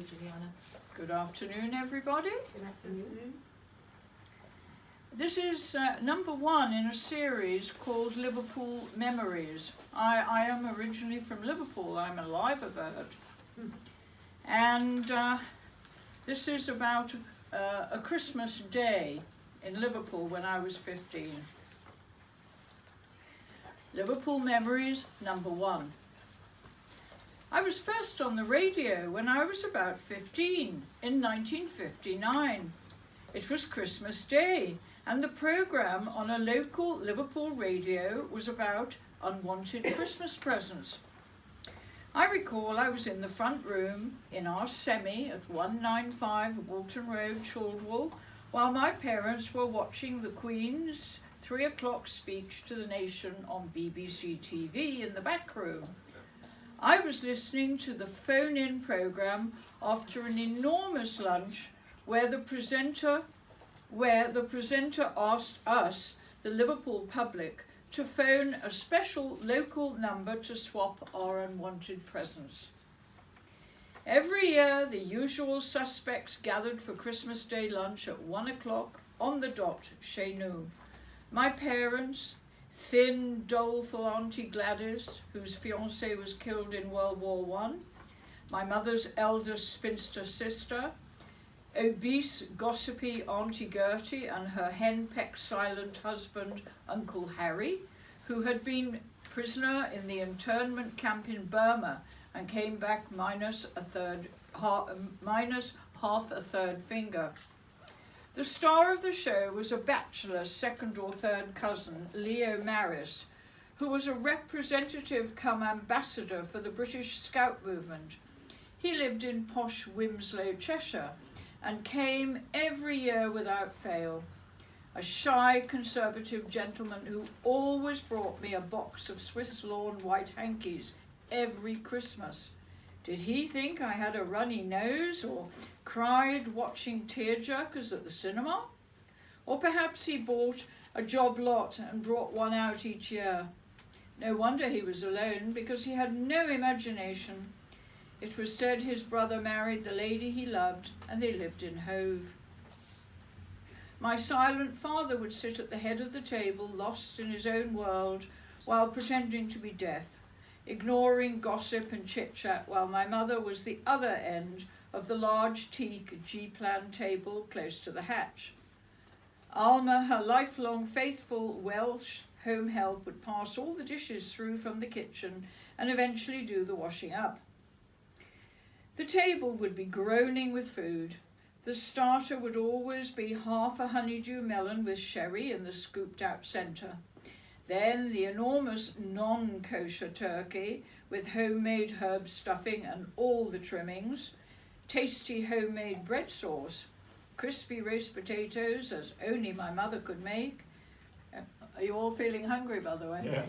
you, Jilliana. Good afternoon, everybody. Good afternoon. This is number one in a series called Liverpool Memories. I am originally from Liverpool. I'm a liverbird. And this is about a Christmas day in Liverpool when I was 15. Liverpool Memories, number one. I was first on the radio when I was about 15 in 1959. It was Christmas Day, and the programme on a local Liverpool radio was about unwanted Christmas presents. I recall I was in the front room in our semi at 195 Walton Road, Chaldwell, while my parents were watching the Queen's 3 o'clock speech to the nation on BBC TV in the back room. I was listening to the phone-in programme after an enormous lunch where the presenter asked us, the Liverpool public, to phone a special local number to swap our unwanted presents. Every year, the usual suspects gathered for Christmas Day lunch at 1 o'clock on the dot, chez nous. My parents, thin, doleful Auntie Gladys, whose fiancé was killed in World War I, my mother's eldest spinster sister, obese, gossipy Auntie Gertie and her henpecked silent husband, Uncle Harry, who had been prisoner in the internment camp in Burma and came back minus half a third finger. The star of the show was a bachelor second or third cousin, Leo Maris, who was a representative come ambassador for the British Scout movement. He lived in posh Wimslow, Cheshire, and came every year without fail. A shy conservative gentleman who always brought me a box of Swiss lawn white hankies every Christmas. Did he think I had a runny nose or cried watching tearjerkers at the cinema? Or perhaps he bought a job lot and brought one out each year. No wonder he was alone, because he had no imagination. It was said his brother married the lady he loved, and they lived in Hove. My silent father would sit at the head of the table, lost in his own world, while pretending to be deaf, ignoring gossip and chit-chat, while my mother was the other end of the large teak G-plan table close to the hatch. Alma, her lifelong faithful Welsh home help, would pass all the dishes through from the kitchen and eventually do the washing up. The table would be groaning with food. The starter would always be half a honeydew melon with sherry in the scooped-out centre. Then the enormous non-kosher turkey with homemade herb stuffing and all the trimmings, tasty homemade bread sauce, crispy roast potatoes as only my mother could make. Are you all feeling hungry, by the way? Yeah.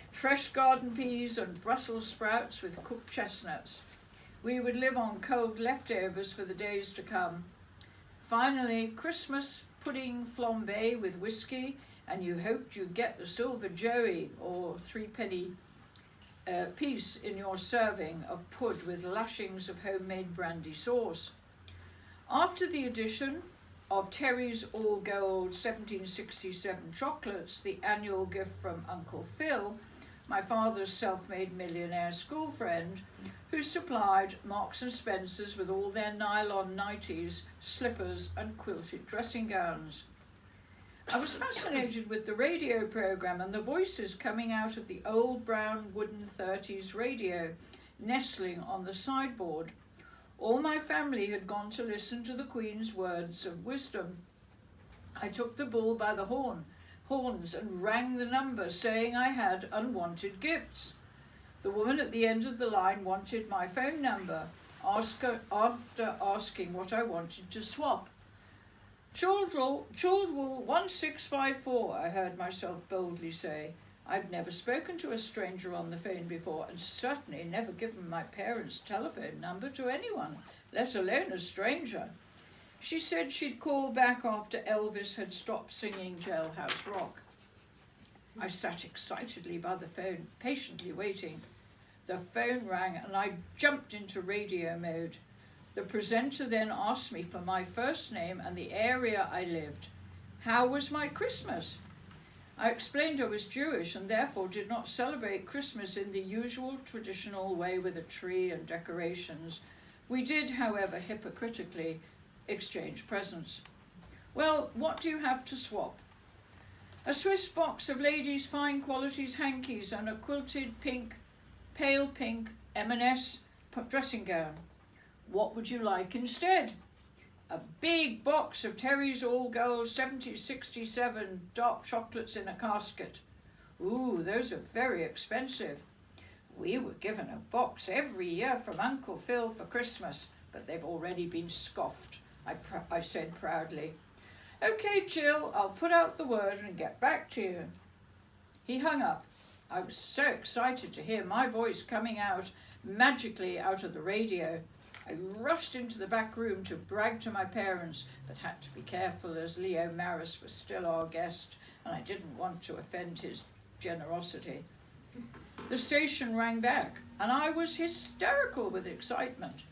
Fresh garden peas and Brussels sprouts with cooked chestnuts. We would live on cold leftovers for the days to come. Finally, Christmas pudding flambé with whiskey, and you hoped you'd get the silver joey or 3-penny piece in your serving of pud with lashings of homemade brandy sauce. After the addition of Terry's All Gold 1767 chocolates, the annual gift from Uncle Phil, my father's self-made millionaire school friend, who supplied Marks and Spencer's with all their nylon nighties, slippers and quilted dressing gowns. I was fascinated with the radio programme and the voices coming out of the old brown wooden 30s radio, nestling on the sideboard. All my family had gone to listen to the Queen's words of wisdom. I took the bull by the horns and rang the number, saying I had unwanted gifts. The woman at the end of the line wanted my phone number, after asking what I wanted to swap. Chaldwell 1654, I heard myself boldly say. I'd never spoken to a stranger on the phone before, and certainly never given my parents' telephone number to anyone, let alone a stranger. She said she'd call back after Elvis had stopped singing Jailhouse Rock. I sat excitedly by the phone, patiently waiting. The phone rang and I jumped into radio mode. The presenter then asked me for my first name and the area I lived. How was my Christmas? I explained I was Jewish and therefore did not celebrate Christmas in the usual traditional way with a tree and decorations. We did, however, hypocritically exchange presents. Well, what do you have to swap? A Swiss box of ladies' fine qualities hankies and a quilted pale pink M&S dressing gown. What would you like instead? A big box of Terry's All Girls 7067 dark chocolates in a casket. Ooh, those are very expensive. We were given a box every year from Uncle Phil for Christmas, but they've already been scoffed, I said proudly. Okay, Jill, I'll put out the word and get back to you. He hung up. I was so excited to hear my voice coming out magically out of the radio. I rushed into the back room to brag to my parents, but had to be careful as Leo Maris was still our guest, and I didn't want to offend his generosity. The station rang back, and I was hysterical with excitement.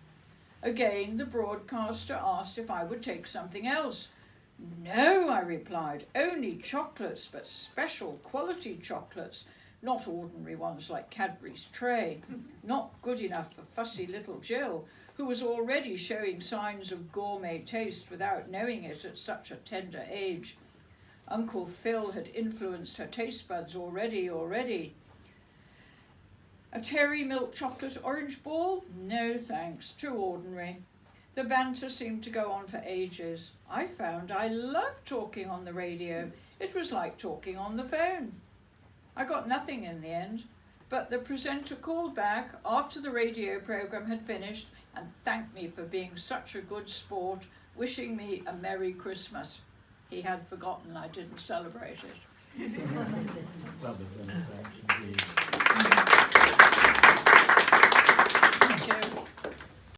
Again, the broadcaster asked if I would take something else. No, I replied, only chocolates, but special quality chocolates, not ordinary ones like Cadbury's tray. Not good enough for fussy little Jill, who was already showing signs of gourmet taste without knowing it at such a tender age. Uncle Phil had influenced her taste buds already. A Terry milk chocolate orange ball? No thanks, too ordinary. The banter seemed to go on for ages. I found I loved talking on the radio. It was like talking on the phone. I got nothing in the end, but the presenter called back after the radio program had finished and thanked me for being such a good sport, wishing me a Merry Christmas. He had forgotten I didn't celebrate it. Well done, thanks indeed.